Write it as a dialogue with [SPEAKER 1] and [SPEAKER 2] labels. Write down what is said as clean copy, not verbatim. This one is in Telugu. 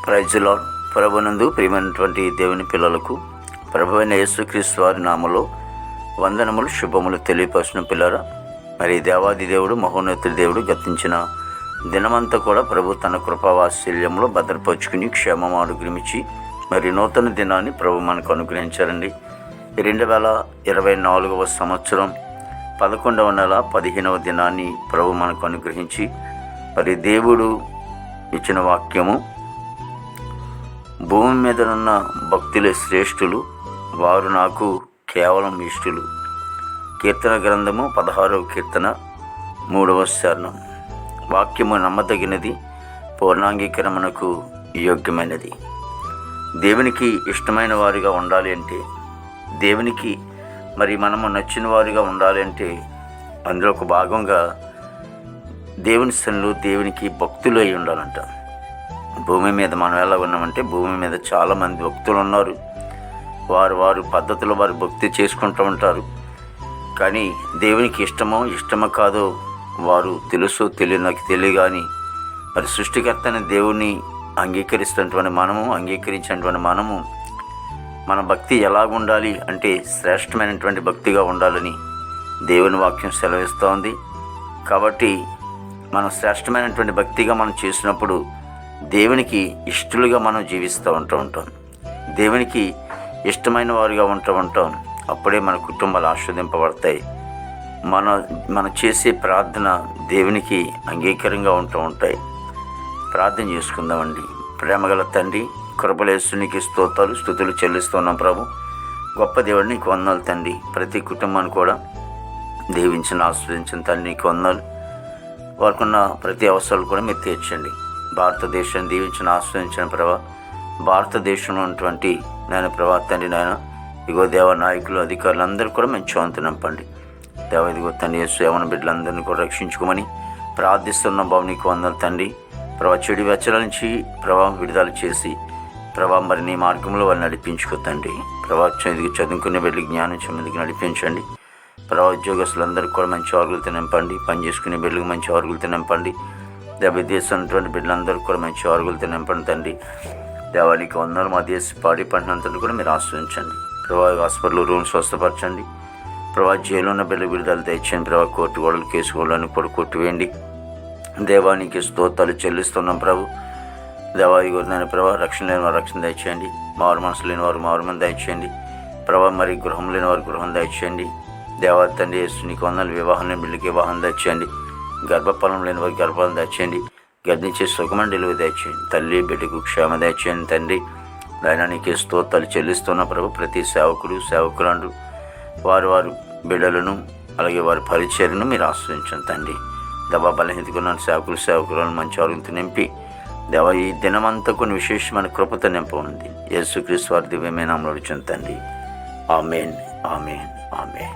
[SPEAKER 1] Praise the lord. ప్రభునందు ప్రియమైనటువంటి దేవుని పిల్లలకు ప్రభువైన యేసుక్రీస్తు వారి నామములో వందనములు శుభములు తెలియపరిచిన పిల్లరా, మరి దేవాది దేవుడు మహోన్నతుడి దేవుడు గతించిన దినమంతా కూడా ప్రభు తన కృపావాత్సల్యంలో భద్రపరుచుకుని క్షేమం అనుగ్రహించి మరి నూతన దినాన్ని ప్రభు మనకు అనుగ్రహించారండి. 2024 సంవత్సరం 11వ నెల 15వ దినాన్ని ప్రభు మనకు అనుగ్రహించి మరి దేవుడు ఇచ్చిన వాక్యము, భూమి మీద ఉన్న భక్తులే శ్రేష్ఠులు, వారు నాకు కేవలం ఇష్టులు. కీర్తన గ్రంథము 16వ కీర్తన 3వ చరణం. వాక్యము నమ్మదగినది, పూర్ణాంగీకరణకు యోగ్యమైనది. దేవునికి ఇష్టమైన వారిగా ఉండాలి అంటే, దేవునికి మరి మనము నచ్చిన వారిగా ఉండాలి అంటే, అందులో ఒక భాగంగా దేవుని సన్నిధిలో దేవునికి భక్తులు అయి ఉండాలంట. భూమి మీద మనం ఎలా ఉన్నామంటే, భూమి మీద చాలామంది భక్తులు ఉన్నారు. వారు పద్ధతులు వారు భక్తి చేసుకుంటూ ఉంటారు. కానీ దేవునికి ఇష్టమో కాదో వారు తెలుసో నాకు తెలియగాని మరి సృష్టికర్త అనే దేవుణ్ణి అంగీకరించినటువంటి మనము మన భక్తి ఎలాగ ఉండాలి అంటే శ్రేష్టమైనటువంటి భక్తిగా ఉండాలని దేవుని వాక్యం సెలవిస్తూ ఉంది. కాబట్టి మనం శ్రేష్టమైనటువంటి భక్తిగా మనం చేసినప్పుడు దేవునికి ఇష్టలుగా మనం జీవిస్తూ ఉంటాం. దేవునికి ఇష్టమైన వారిగా ఉంటాం. అప్పుడే మన కుటుంబాలు ఆస్వాదింపబడతాయి. మనం చేసే ప్రార్థన దేవునికి అంగీకారంగా ఉంటాయి. ప్రార్థన చేసుకుందామండి. ప్రేమగల తండ్రి, కృపలేసునికి స్తోత్రాలు స్తుతులు చెల్లిస్తున్నాం ప్రభు. గొప్ప దేవుడిని నీకు వందనాలు తండ్రి. ప్రతి కుటుంబాన్ని కూడా దీవించిన ఆస్వాదించిన తండ్రి నీకు వందనాలు. వారికున్న ప్రతి అవసరాలు కూడా మీరు తీర్చండి. భారతదేశాన్ని దీవించిన ఆశ్రయించిన ప్రభా, భారతదేశంలో ఉన్నటువంటి నేను ప్రభా తండ్రి నాయన, ఇగో దేవ నాయకులు అధికారులు అందరూ కూడా మంచి వంతు నింపండి. దేవ ఇదిగో తండ్రి సేవన బిడ్డలందరినీ కూడా రక్షించుకోమని ప్రార్థిస్తున్న బాబు నీకు వందలు తండ్రి. ప్రభా చెడు వెచ్చల నుంచి ప్రభా విడుదల చేసి ప్రభా మరి నీ మార్గంలో వారిని నడిపించుకో తండ్రి. ప్రభా చదువుకునే బిడ్డలు జ్ఞానం చెందికి నడిపించండి. ప్రభా ఉద్యోగస్తులందరికీ కూడా మంచి ఆరుగులతో నింపండి. పనిచేసుకునే బిడ్డలకు మంచి ఆరుగులతో నింపండి. విదేశం ఉన్నటువంటి బిడ్డలందరూ కూడా మంచి ఆరుగులతో నింపండి తండ్రి. దేవానికి వందలు. మా దేశ పాడి పంటనంతని కూడా మీరు ఆశ్రయించండి. ప్రభా హాస్పిటల్ రూమ్స్ స్వస్థపరచండి. ప్రభా జైలు ఉన్న బిడ్డలు విడుదల తెచ్చండి. ప్రభా కోర్టు గోడలు కేసు గోడలను కూడా కొట్టివేయండి. దేవానికి స్తోత్రాలు చెల్లిస్తున్నాం ప్రభు. దేవాది గోదాన్ని ప్రభా రక్షణ లేని వారు రక్షణ దయచేయండి. మారు మనసు లేని వారు మారు మన దయచేయండి. ప్రభా మరి గృహం లేని వారు గృహం దయచేయండి. దేవా తండ్రి నీకు వందలు. వివాహం లేని బిడ్డలకి వివాహం దయచేయండి. గర్భఫలం లేని వారికి గర్భఫలం దయచేయండి. గర్భించే సుఖమైన డెలివరీ దయచేయండి. తల్లి బిడ్డకు క్షేమ దయచేయండి తండ్రి. దానికి స్తోత్రాలు చెల్లిస్తున్న ప్రభు. ప్రతి సేవకురాండ్రు వారు బిడ్డలను అలాగే వారి పరిచర్యను మీరు ఆశ్రయించండి తండ్రి. దెబ్బ బలహీనతకున్న సేవకురాలను మంచి ఆరోగ్యంతో నింపి దేవ ఈ దినమంతా కొన్ని విశేషమైన కృపతో నింపనుంది. యేసుక్రీస్తు వారి దివ్యమైన నామములో అడుగుచున్నాను తండ్రి. ఆమేన్, ఆమేన్, ఆమేన్.